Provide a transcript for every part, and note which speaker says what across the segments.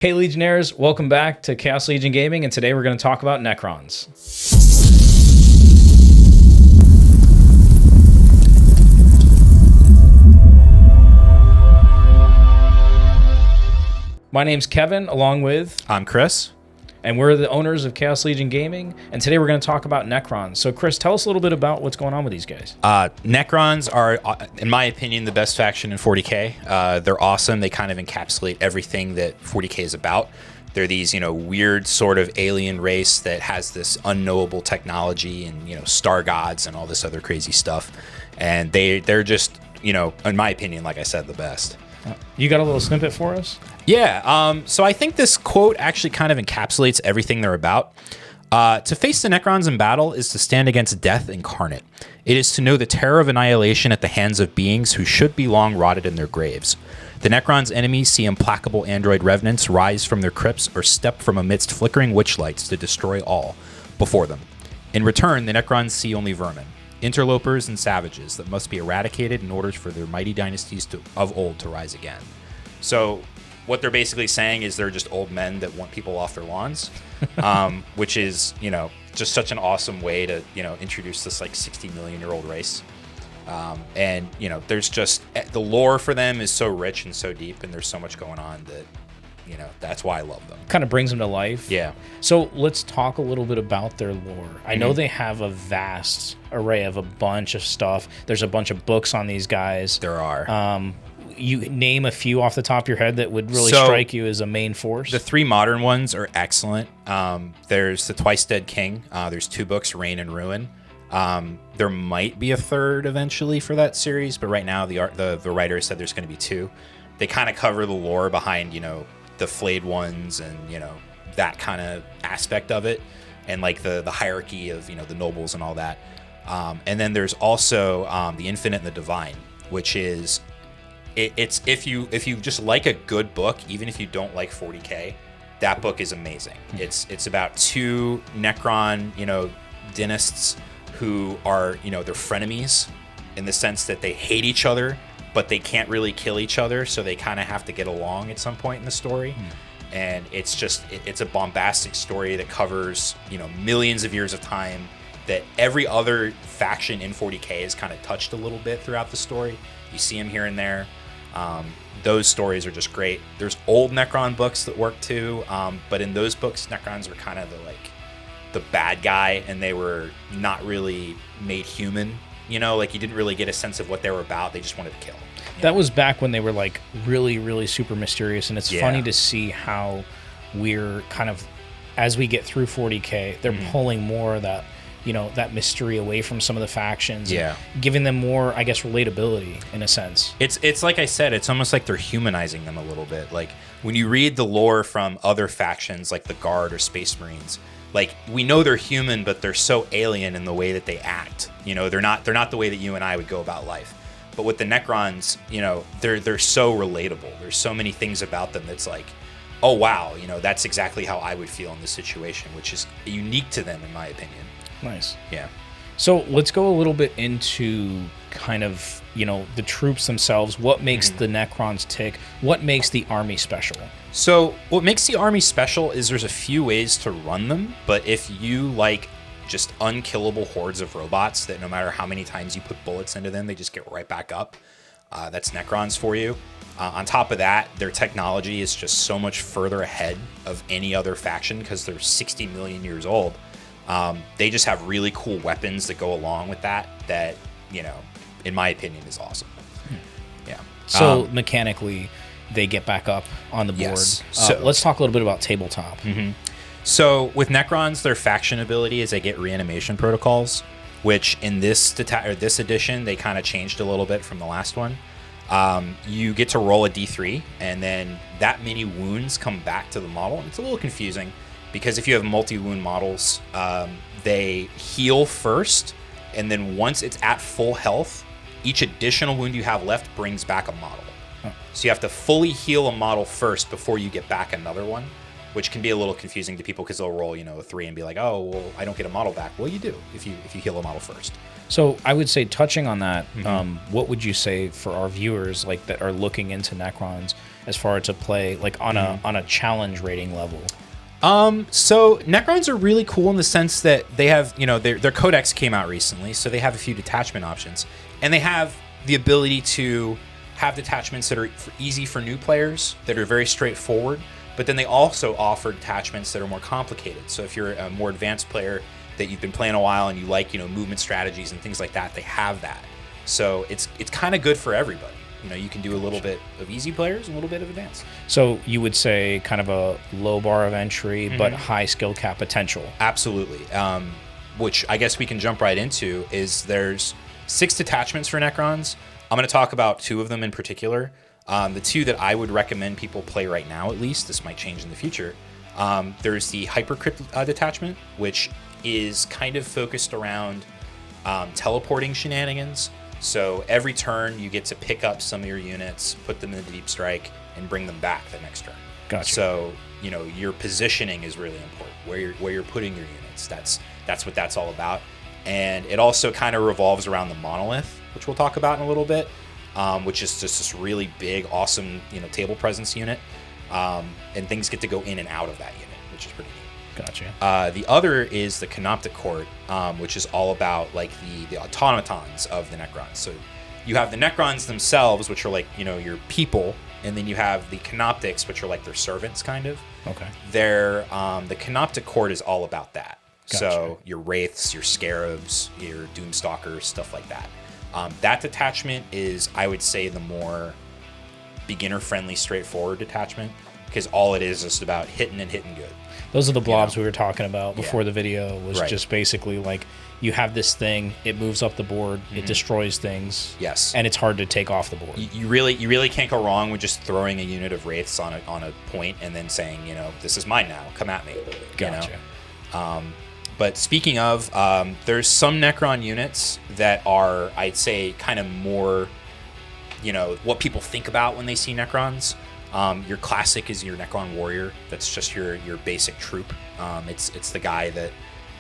Speaker 1: Hey Legionnaires, welcome back to Chaos Legion Gaming, and today we're going to talk about Necrons. My name's Kevin, along with...
Speaker 2: I'm Chris.
Speaker 1: And we're the owners of Chaos Legion Gaming, and today we're going to talk about Necrons. So Chris, tell us a little bit about what's going on with these guys.
Speaker 2: Necrons are, in my opinion, the best faction in 40k. They're awesome. They kind of encapsulate everything that 40k is about. They're these, weird sort of alien race that has this unknowable technology and, star gods and all this other crazy stuff. And they're just, in my opinion, like I said, the best.
Speaker 1: You got a little snippet for us?
Speaker 2: Yeah, so I think this quote actually kind of encapsulates everything they're about. To face the Necrons in battle is to stand against death incarnate. It is to know the terror of annihilation at the hands of beings who should be long rotted in their graves. The Necrons' enemies see implacable android revenants rise from their crypts or step from amidst flickering witchlights to destroy all before them. In return, the Necrons see only vermin, interlopers and savages that must be eradicated in order for their mighty dynasties of old to rise again. So what they're basically saying is they're just old men that want people off their lawns, which is, just such an awesome way to, introduce this like 60 million year old race. And, there's just the lore for them is so rich and so deep, and there's so much going on that, that's why I love them.
Speaker 1: Kind of brings them to life.
Speaker 2: Yeah.
Speaker 1: So let's talk a little bit about their lore. I know they have a vast array of a bunch of stuff. There's a bunch of books on these guys.
Speaker 2: There are.
Speaker 1: You name a few off the top of your head that would really strike you as a main force?
Speaker 2: The three modern ones are excellent. There's The Twice Dead King. There's two books, Reign and Ruin. There might be a third eventually for that series, but right now the writer said there's going to be two. They kind of cover the lore behind, the flayed ones and, that kind of aspect of it, and like the hierarchy of, the nobles and all that. And then there's also The Infinite and the Divine, which is it's if you just like a good book, even if you don't like 40k, that book is amazing. It's about two Necron, dynasts who are, they're frenemies in the sense that they hate each other, but they can't really kill each other, so they kind of have to get along at some point in the story. And it's just, it's a bombastic story that covers, millions of years of time that every other faction in 40k is kind of touched a little bit throughout the story. You see them here and there. Those stories are just great. There's old Necron books that work too, but in those books, Necrons were kind of the bad guy, and they were not really made human. You didn't really get a sense of what they were about. They just wanted to kill.
Speaker 1: That was back when they were really, really super mysterious, and it's funny to see how we're kind of, as we get through 40k, they're pulling more of that, that mystery away from some of the factions, and giving them more, I guess, relatability in a sense.
Speaker 2: It's like I said, it's almost like they're humanizing them a little bit. Like when you read the lore from other factions, like the Guard or Space Marines, we know they're human, but they're so alien in the way that they act. They're not the way that you and I would go about life. But with the Necrons, they're so relatable. There's so many things about them that's like, oh wow, that's exactly how I would feel in this situation, which is unique to them in my opinion.
Speaker 1: Nice.
Speaker 2: Yeah.
Speaker 1: So let's go a little bit into kind of, the troops themselves. What makes the Necrons tick? What makes the army special?
Speaker 2: So what makes the army special is there's a few ways to run them, but if you like just unkillable hordes of robots that no matter how many times you put bullets into them, they just get right back up, that's Necrons for you. On top of that, their technology is just so much further ahead of any other faction because they're 60 million years old. They just have really cool weapons that go along with that, in my opinion, is awesome. Yeah.
Speaker 1: So mechanically, they get back up on the board.
Speaker 2: Yes. So
Speaker 1: let's talk a little bit about tabletop.
Speaker 2: So with Necrons, their faction ability is they get reanimation protocols, which in this edition, they kind of changed a little bit from the last one. You get to roll a d3, and then that many wounds come back to the model. It's a little confusing because if you have multi-wound models, they heal first, and then once it's at full health, each additional wound you have left brings back a model. So you have to fully heal a model first before you get back another one. which can be a little confusing to people because they'll roll, a 3 and be like, oh, well, I don't get a model back. Well, you do if you heal a model first.
Speaker 1: So I would say, touching on that, what would you say for our viewers like that are looking into Necrons as far to play like on a challenge rating level?
Speaker 2: So Necrons are really cool in the sense that they have, their codex came out recently, so they have a few detachment options, and they have the ability to have detachments that are easy for new players, that are very straightforward, but then they also offer detachments that are more complicated. So if you're a more advanced player that you've been playing a while and you like, movement strategies and things like that, they have that. So it's kind of good for everybody. You can do a little bit of easy players, a little bit of advanced.
Speaker 1: So you would say kind of a low bar of entry, but high skill cap potential.
Speaker 2: Absolutely. Which I guess we can jump right into is there's 6 detachments for Necrons. I'm going to talk about 2 of them in particular. The 2 that I would recommend people play right now, at least, this might change in the future. There's the Hypercrypt detachment, which is kind of focused around teleporting shenanigans. So every turn you get to pick up some of your units, put them in the deep strike, and bring them back the next turn.
Speaker 1: Gotcha.
Speaker 2: So your positioning is really important. Where you're putting your units. That's what that's all about. And it also kind of revolves around the monolith, which we'll talk about in a little bit, which is just this really big, awesome table presence unit. And things get to go in and out of that unit, which is pretty neat.
Speaker 1: Gotcha.
Speaker 2: The other is the Canoptic Court, which is all about like the automatons of the Necrons. So you have the Necrons themselves, which are like your people, and then you have the Canoptics, which are like their servants, kind of.
Speaker 1: Okay.
Speaker 2: The Canoptic Court is all about that.
Speaker 1: Gotcha.
Speaker 2: So your Wraiths, your Scarabs, your Doomstalkers, stuff like that. That detachment is, I would say, the more beginner-friendly, straightforward detachment, because all it is just about hitting good.
Speaker 1: Those are the blobs we were talking about before the video. Was just basically like you have this thing, it moves up the board, it destroys things.
Speaker 2: Yes,
Speaker 1: and it's hard to take off the board.
Speaker 2: You really can't go wrong with just throwing a unit of Wraiths on a point and then saying, this is mine now, come at me.
Speaker 1: Gotcha.
Speaker 2: But speaking of, there's some Necron units that are, I'd say, kind of more, what people think about when they see Necrons. Your classic is your Necron warrior. That's just your basic troop. It's the guy that,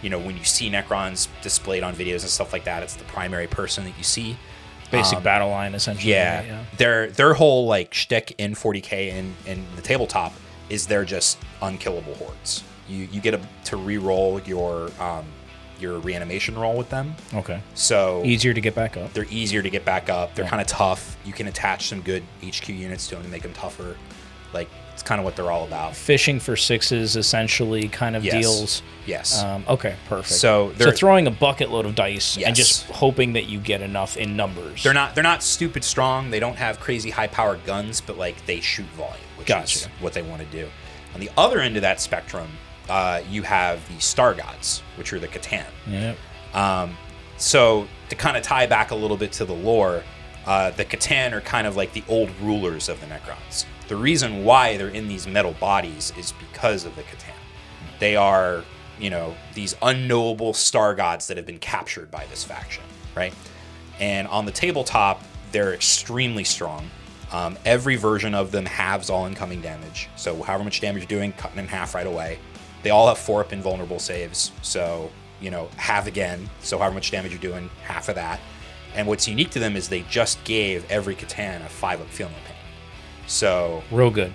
Speaker 2: when you see Necrons displayed on videos and stuff like that, it's the primary person that you see.
Speaker 1: Basic battle line, essentially.
Speaker 2: Yeah. Their whole like shtick in 40K and the tabletop is they're just unkillable hordes. You get to re-roll your reanimation roll with them.
Speaker 1: Okay.
Speaker 2: So
Speaker 1: easier to get back up.
Speaker 2: They're easier to get back up. They're kind of tough. You can attach some good HQ units to them to make them tougher. Like, it's kind of what they're all about.
Speaker 1: Fishing for 6s essentially kind of deals.
Speaker 2: Yes.
Speaker 1: Okay, perfect.
Speaker 2: So
Speaker 1: throwing a bucket load of dice and
Speaker 2: Yes.
Speaker 1: just hoping that you get enough in numbers.
Speaker 2: They're not stupid strong. They don't have crazy high powered guns, but like they shoot volume, which is what they want to do. On the other end of that spectrum, you have the Star Gods, which are the Catan.
Speaker 1: Yep.
Speaker 2: So to kind of tie back a little bit to the lore, the Catan are kind of like the old rulers of the Necrons. The reason why they're in these metal bodies is because of the Catan. They are, these unknowable Star Gods that have been captured by this faction, right? And on the tabletop, they're extremely strong. Every version of them halves all incoming damage. So however much damage you're doing, cutting in half right away. They all have 4-up invulnerable saves. So, halve again. So however much damage you're doing, half of that. And what's unique to them is they just gave every Catan a 5-up feel no pain. So
Speaker 1: real good.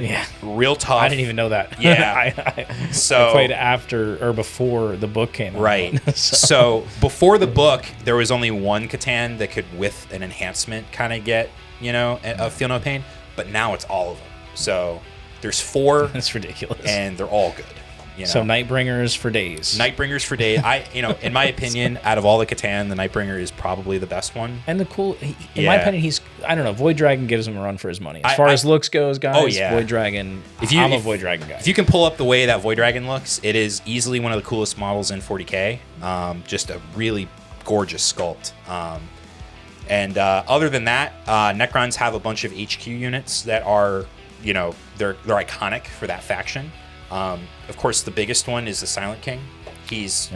Speaker 2: Yeah. Real tough.
Speaker 1: I didn't even know that.
Speaker 2: Yeah.
Speaker 1: I
Speaker 2: So
Speaker 1: played after or before the book came out.
Speaker 2: Right. So before the book, there was only one Catan that could, with an enhancement, kind of get, a feel no pain. But now it's all of them. So there's 4.
Speaker 1: That's ridiculous.
Speaker 2: And they're all good.
Speaker 1: So Nightbringers for days.
Speaker 2: Nightbringers for days. In my opinion, out of all the Catan, the Nightbringer is probably the best one.
Speaker 1: And in my opinion, I don't know, Void Dragon gives him a run for his money. As far as looks goes, guys, Void Dragon, I'm a Void Dragon guy.
Speaker 2: If you can pull up the way that Void Dragon looks, it is easily one of the coolest models in 40K. Just a really gorgeous sculpt. And other than that, Necrons have a bunch of HQ units that are, they're iconic for that faction. Of course, the biggest one is the Silent King. He's,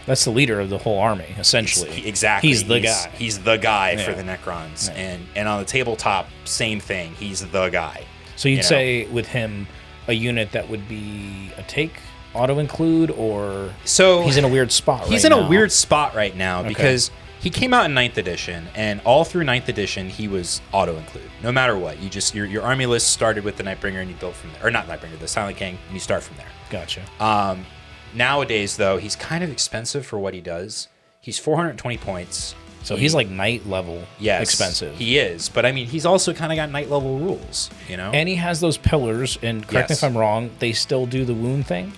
Speaker 1: that's the leader of the whole army, essentially.
Speaker 2: Exactly.
Speaker 1: He's the guy.
Speaker 2: He's the guy for the Necrons. Yeah. And on the tabletop, same thing. He's the guy.
Speaker 1: So you'd say with him, a unit that would be a take auto include, or
Speaker 2: so
Speaker 1: he's in a weird spot?
Speaker 2: He's
Speaker 1: right
Speaker 2: in
Speaker 1: now?
Speaker 2: a weird spot right now
Speaker 1: Okay.
Speaker 2: because he came out in 9th edition, and all through 9th edition he was auto include. No matter what, you just your army list started with the Nightbringer and you built from there, or not Nightbringer, the Silent King, and you start from there.
Speaker 1: Gotcha.
Speaker 2: Nowadays though, he's kind of expensive for what he does. He's 420 points.
Speaker 1: So he's like knight level expensive.
Speaker 2: He is, but I mean, he's also kind of got knight level rules, you know?
Speaker 1: And he has those pillars, and correct me if I'm wrong, they still do the wound thing?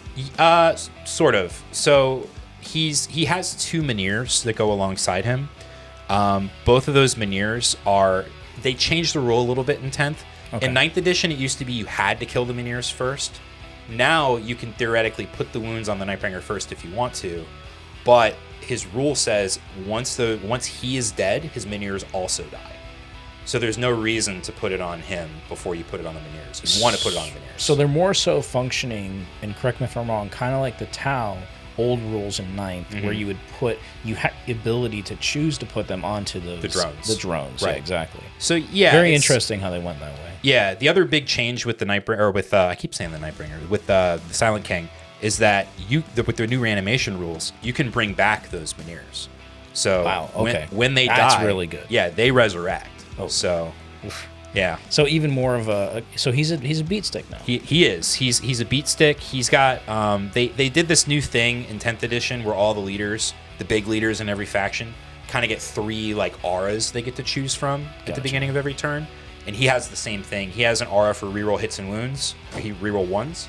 Speaker 2: Sort of. So he has 2 Menhirs that go alongside him. Both of those Menhirs they changed the rule a little bit in 10th.
Speaker 1: Okay.
Speaker 2: In 9th edition, it used to be you had to kill the Menhirs first. Now you can theoretically put the wounds on the Nightbringer first if you want to, but his rule says once he is dead, his Menhirs also die. So there's no reason to put it on him before you put it on the Menhirs. You want to put it on the Menhirs.
Speaker 1: So they're more so functioning, and correct me if I'm wrong, kind of like the Tau old rules in 9th, where you had the ability to choose to put them onto the drones. The drones,
Speaker 2: right?
Speaker 1: Yeah, exactly.
Speaker 2: So yeah,
Speaker 1: very interesting how they went that way.
Speaker 2: Yeah, the other big change with the Nightbringer, or with I keep saying the Nightbringer, with the Silent King, is that with their new reanimation rules, you can bring back those Menhirs. So
Speaker 1: wow, okay.
Speaker 2: when they
Speaker 1: That's
Speaker 2: die,
Speaker 1: really good.
Speaker 2: Yeah, they resurrect.
Speaker 1: Oh,
Speaker 2: so yeah.
Speaker 1: So even more of so he's a beat stick now.
Speaker 2: He is. He's a beat stick. He's got they did this new thing in 10th edition where all the leaders, the big leaders in every faction, kind of get 3 like auras they get to choose from at the beginning of every turn. And he has the same thing. He has an aura for reroll hits and wounds. He reroll 1s.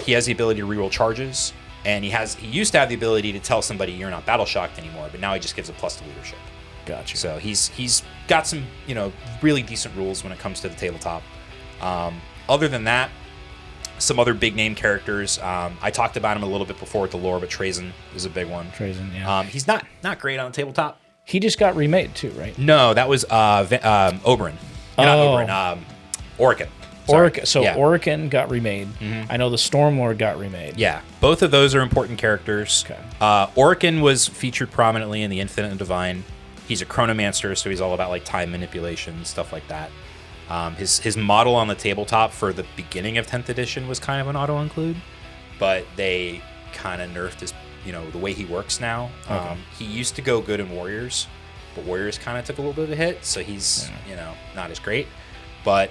Speaker 2: He has the ability to reroll charges, and he used to have the ability to tell somebody you're not battle shocked anymore, but now he just gives a plus to leadership.
Speaker 1: Gotcha.
Speaker 2: So he's got some really decent rules when it comes to the tabletop. Other than that, some other big name characters. I talked about him a little bit before with the lore, but Trazen is a big one.
Speaker 1: Trazen, yeah.
Speaker 2: He's not great on the tabletop.
Speaker 1: He just got remade too, right?
Speaker 2: No, that was Oberyn. Not Oberyn. Orican.
Speaker 1: Orican got remade. I know the Stormlord got remade.
Speaker 2: Yeah, both of those are important characters.
Speaker 1: Okay.
Speaker 2: Orican was featured prominently in the Infinite and Divine. He's a chronomancer, so he's all about like time manipulation, stuff like that. His model on the tabletop for the beginning of 10th edition was kind of an auto include, but they kind of nerfed his, the way he works now.
Speaker 1: Okay.
Speaker 2: He used to go good in Warriors, but Warriors kind of took a little bit of a hit, so he's not as great. But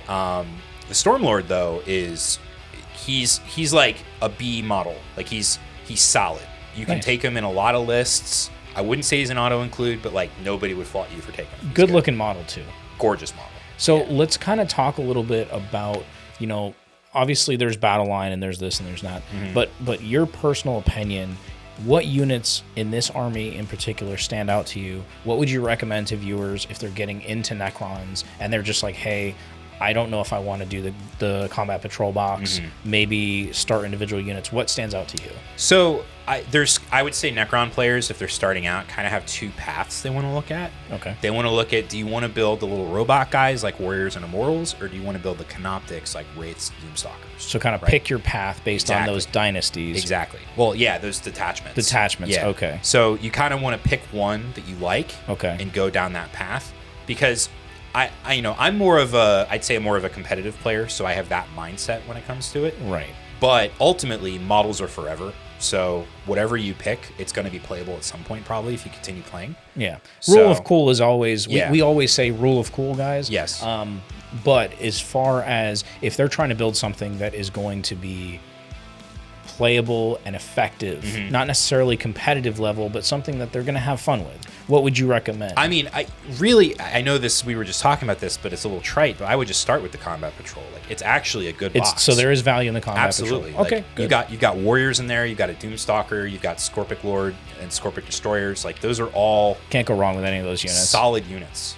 Speaker 2: the Stormlord though he's like a B model, like he's solid. You can take him in a lot of lists. I wouldn't say he's an auto include, but like nobody would fault you for taking him.
Speaker 1: Good looking model too.
Speaker 2: Gorgeous model.
Speaker 1: So let's kind of talk a little bit about, obviously there's battle line and there's this and there's that, but your personal opinion, what units in this army in particular stand out to you? What would you recommend to viewers if they're getting into Necrons and they're just like, hey, I don't know if I want to do the combat patrol box, maybe start individual units. What stands out to you?
Speaker 2: So I would say Necron players, if they're starting out, kind of have 2 paths they want to look at.
Speaker 1: Okay.
Speaker 2: They want to look at, do you want to build the little robot guys like Warriors and Immortals, or do you want to build the Canoptics like Wraiths, Doomstalkers?
Speaker 1: So kind of pick your path based on those dynasties.
Speaker 2: Exactly. Well, yeah, those detachments.
Speaker 1: Yeah. Okay.
Speaker 2: So you kind of want to pick one that you like and go down that path, because I'm more of I'd say more of a competitive player, so I have that mindset when it comes to it.
Speaker 1: Right.
Speaker 2: But ultimately, models are forever. So whatever you pick, it's going to be playable at some point, probably, if you continue playing.
Speaker 1: Yeah. Rule of cool is always, we always say rule of cool, guys.
Speaker 2: Yes.
Speaker 1: But as far as if they're trying to build something that is going to be playable and effective, not necessarily competitive level, but something that they're going to have fun with, what would you recommend?
Speaker 2: I mean, I know this, we were just talking about this, but it's a little trite, but I would just start with the Combat Patrol. Like, it's actually a good box.
Speaker 1: So there is value in the Combat Patrol.
Speaker 2: Absolutely.
Speaker 1: Okay,
Speaker 2: good. You got Warriors in there, you got a Doomstalker, you've got Scorpic Lord and Scorpic Destroyers. Like, those are all...
Speaker 1: Can't go wrong with any of those units.
Speaker 2: Solid units,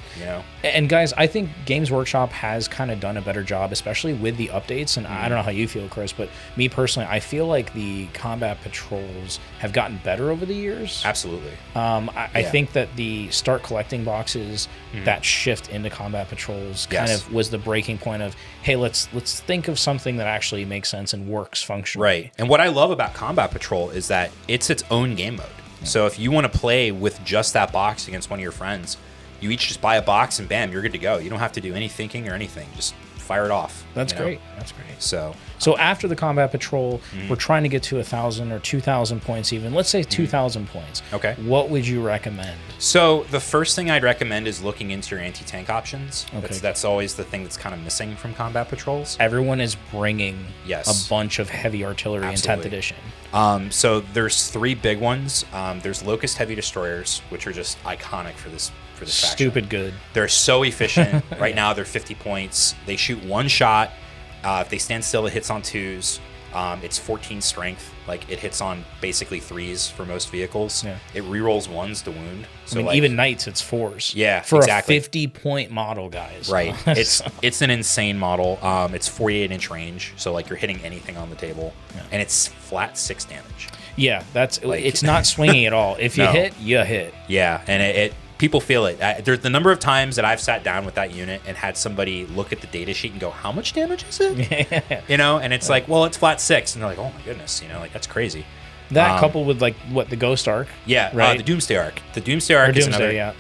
Speaker 1: And guys, I think Games Workshop has kind of done a better job, especially with the updates. And I don't know how you feel, Chris, but me personally, I feel like the Combat Patrols have gotten better over the years.
Speaker 2: Absolutely.
Speaker 1: I think that the start collecting boxes, that shift into Combat Patrols kind of was the breaking point of, hey, let's think of something that actually makes sense and works functionally.
Speaker 2: Right. And what I love about Combat Patrol is that it's its own game mode. So if you want to play with just that box against one of your friends, you each just buy a box and bam, you're good to go. You don't have to do any thinking or anything. Just fire it off.
Speaker 1: That's great. That's great.
Speaker 2: So
Speaker 1: after the combat patrol, we're trying to get to 1,000 or 2,000 points even. Let's say 2,000 points.
Speaker 2: Okay.
Speaker 1: What would you recommend?
Speaker 2: So the first thing I'd recommend is looking into your anti-tank options.
Speaker 1: Okay.
Speaker 2: That's always the thing that's kind of missing from combat patrols.
Speaker 1: Everyone is bringing
Speaker 2: Yes.
Speaker 1: a bunch of heavy artillery in 10th edition.
Speaker 2: So there's 3 big ones. There's Locust Heavy Destroyers, which are just iconic for this faction.
Speaker 1: Stupid good.
Speaker 2: They're so efficient. Right now they're 50 points. They shoot 1 shot. If they stand still, it hits on 2s. It's 14 strength. Like, it hits on basically 3s for most vehicles.
Speaker 1: Yeah.
Speaker 2: It rerolls 1s to wound. So,
Speaker 1: I mean, even knights, it's 4s.
Speaker 2: Yeah,
Speaker 1: for
Speaker 2: exactly.
Speaker 1: a 50-point model, guys.
Speaker 2: Right. It's an insane model. It's 48-inch range, so like you're hitting anything on the table, and it's flat 6 damage.
Speaker 1: Yeah, it's not swinging at all. If you hit, you hit.
Speaker 2: Yeah, and it people feel it. There's the number of times that I've sat down with that unit and had somebody look at the data sheet and go, "How much damage is it?" You know, and it's like, well, it's flat 6, and they're like, "Oh my goodness," you know, like that's crazy.
Speaker 1: That coupled with like the Ghost Arc.
Speaker 2: Yeah,
Speaker 1: right.
Speaker 2: The Doomsday Arc. The Doomsday Arc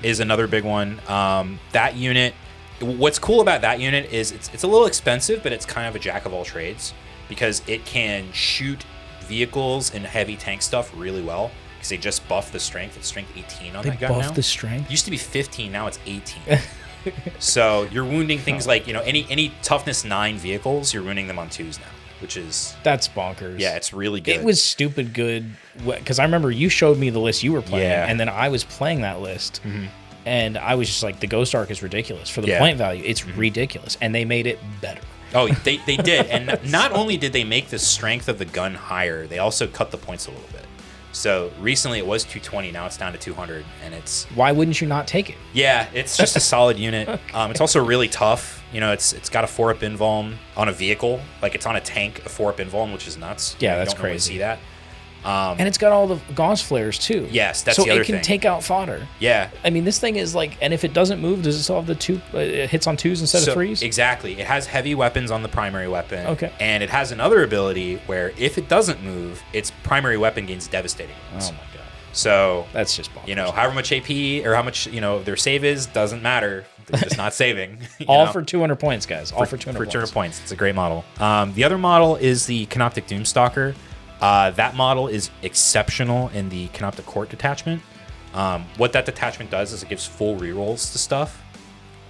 Speaker 2: is another big one. That unit. What's cool about that unit is it's a little expensive, but it's kind of a jack of all trades because it can shoot vehicles and heavy tank stuff really well. Because they just buffed the strength. It's strength 18 on that gun now.
Speaker 1: They buffed the strength?
Speaker 2: Used to be 15, now it's 18. So you're wounding things like, you know, any toughness 9 vehicles, you're wounding them on 2s now, which is...
Speaker 1: That's bonkers.
Speaker 2: Yeah, it's really good.
Speaker 1: It was stupid good, because I remember you showed me the list you were playing, and then I was playing that list, and I was just like, the Ghost Arc is ridiculous. For the point value, it's ridiculous, and they made it better.
Speaker 2: Oh, they did. And not only did they make the strength of the gun higher, they also cut the points a little bit. So recently it was 220, now it's down to 200, and it's...
Speaker 1: Why wouldn't you not take it?
Speaker 2: Yeah, it's just a solid unit. It's also really tough. You know, it's got a 4-up invuln on a vehicle. Like, it's on a tank, a 4-up invuln, which is nuts.
Speaker 1: Yeah, that's
Speaker 2: you don't really
Speaker 1: crazy.
Speaker 2: see that.
Speaker 1: And it's got all the gauze flares, too.
Speaker 2: Yes, that's the other thing.
Speaker 1: So it can take out fodder.
Speaker 2: Yeah.
Speaker 1: I mean, this thing is like... And if it doesn't move, does it still have the 2... it hits on 2s instead of 3s?
Speaker 2: Exactly. It has heavy weapons on the primary weapon.
Speaker 1: Okay.
Speaker 2: And it has another ability where if it doesn't move, its primary weapon gains devastating wounds.
Speaker 1: Oh, my God.
Speaker 2: So...
Speaker 1: That's just bonkers.
Speaker 2: You know, however much AP or how much, you know, their save is, doesn't matter. They're just not saving.
Speaker 1: All for 200 points, guys. All for 200
Speaker 2: points. For 200 points. It's a great model. The other model is the Canoptic Doomstalker. That model is exceptional in the Canoptic Court detachment. What that detachment does is it gives full rerolls to stuff.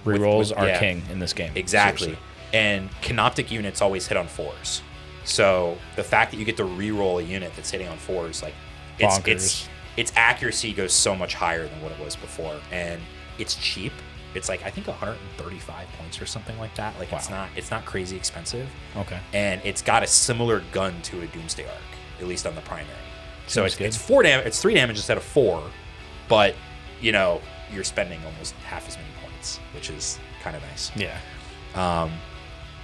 Speaker 1: Rerolls are king in this game.
Speaker 2: Exactly.
Speaker 1: Seriously.
Speaker 2: And Canoptic units always hit on 4s. So the fact that you get to reroll a unit that's hitting on 4s, like its accuracy goes so much higher than what it was before, and it's cheap. It's like I think 135 points or something like that. Like it's not crazy expensive.
Speaker 1: Okay.
Speaker 2: And it's got a similar gun to a Doomsday Arc, at least on the primary. So it's 3 damage instead of 4, but you know you're spending almost half as many points, which is kind of nice.
Speaker 1: Yeah.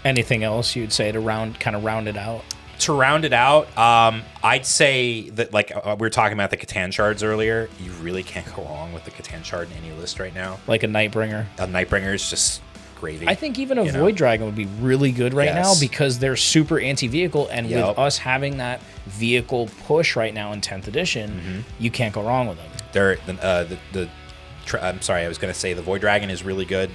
Speaker 1: Anything else you'd say to round it out?
Speaker 2: To round it out, I'd say that, like we were talking about the Catan shards earlier, you really can't go wrong with the Catan shard in any list right now.
Speaker 1: Like a Nightbringer.
Speaker 2: A Nightbringer is just gravy.
Speaker 1: I think even a Void Dragon would be really good right now because they're super anti-vehicle, and with us having that vehicle push right now in 10th edition, you can't go wrong with them.
Speaker 2: I'm sorry, I was going to say the Void Dragon is really good.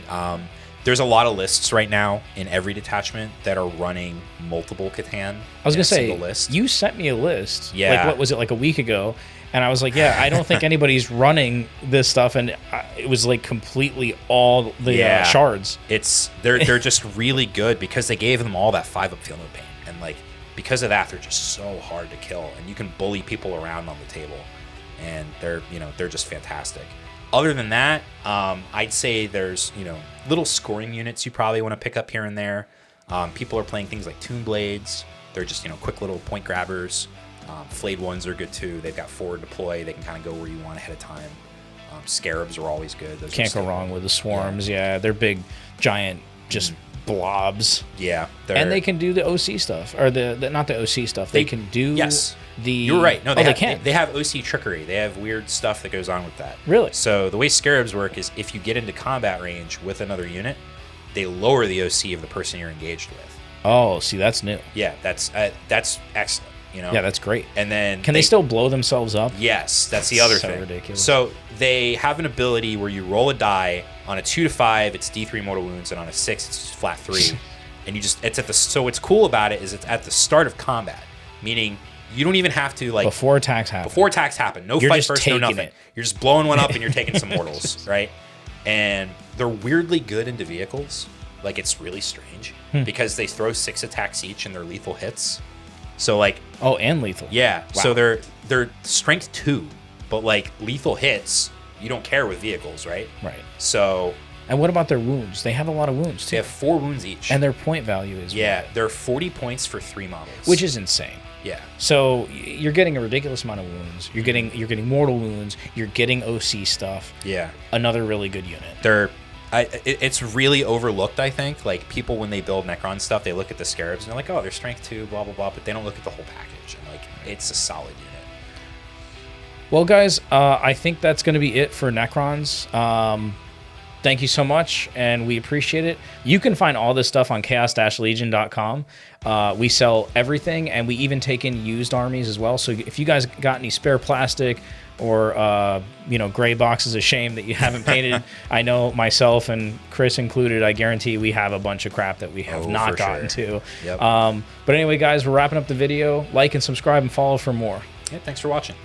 Speaker 2: There's a lot of lists right now in every detachment that are running multiple Catan.
Speaker 1: I was going to say, you sent me a list.
Speaker 2: Yeah.
Speaker 1: Like, what was it, like a week ago? And I was like, yeah, I don't think anybody's running this stuff. And it was like completely all the shards.
Speaker 2: They're just really good because they gave them all that 5-up field note pain. And like, because of that, they're just so hard to kill. And you can bully people around on the table. And they're just fantastic. Other than that, I'd say there's, little scoring units you probably want to pick up here and there. People are playing things like Tomb Blades. They're just, quick little point grabbers. Flayed ones are good too. They've got forward deploy. They can kind of go where you want ahead of time. Scarabs are always good. Those
Speaker 1: can't go wrong with the swarms. Yeah, they're big, giant, just blobs.
Speaker 2: Yeah,
Speaker 1: and they can do the OC stuff, or the not the OC stuff. They can do
Speaker 2: You're right. No, they
Speaker 1: can.
Speaker 2: They have OC trickery. They have weird stuff that goes on with that.
Speaker 1: Really?
Speaker 2: So the way Scarabs work is if you get into combat range with another unit, they lower the OC of the person you're engaged with.
Speaker 1: Oh, see, that's new.
Speaker 2: Yeah, that's excellent.
Speaker 1: Yeah, that's great.
Speaker 2: And then
Speaker 1: can they still blow themselves up?
Speaker 2: Yes, that's the other thing.
Speaker 1: Ridiculous.
Speaker 2: So they have an ability where you roll a die on a 2 to 5, it's D3 mortal wounds, and on a 6, it's flat 3. and you just so what's cool about it is it's at the start of combat, meaning you don't even have to like
Speaker 1: before attacks happen.
Speaker 2: No
Speaker 1: You're
Speaker 2: fight
Speaker 1: just
Speaker 2: first, no
Speaker 1: taking
Speaker 2: nothing.
Speaker 1: it.
Speaker 2: You're just blowing one up and you're taking some mortals, right? And they're weirdly good into vehicles. Like, it's really strange because they throw 6 attacks each and they're lethal hits. So like,
Speaker 1: and lethal.
Speaker 2: Yeah.
Speaker 1: Wow.
Speaker 2: So they're strength 2, but like lethal hits, you don't care with vehicles, right?
Speaker 1: Right.
Speaker 2: So.
Speaker 1: And what about their wounds? They have a lot of wounds too.
Speaker 2: They have 4 wounds each.
Speaker 1: And their point value is
Speaker 2: they're 40 points for 3 models,
Speaker 1: which is insane.
Speaker 2: Yeah.
Speaker 1: So you're getting a ridiculous amount of wounds. You're getting mortal wounds. You're getting OC stuff.
Speaker 2: Yeah.
Speaker 1: Another really good unit.
Speaker 2: It's really overlooked, I think. Like, people, when they build Necron stuff, they look at the Scarabs and they're like, oh, they're strength 2, blah, blah, blah. But they don't look at the whole package. And, like, it's a solid unit.
Speaker 1: Well, guys, I think that's going to be it for Necrons. Thank you so much, and we appreciate it. You can find all this stuff on chaos-legion.com. We sell everything, and we even take in used armies as well. So if you guys got any spare plastic or gray boxes of shame that you haven't painted, I know myself and Chris included, I guarantee we have a bunch of crap that we have not gotten to.
Speaker 2: Yep.
Speaker 1: But anyway, guys, we're wrapping up the video. Like and subscribe and follow for more.
Speaker 2: Yeah, thanks for watching.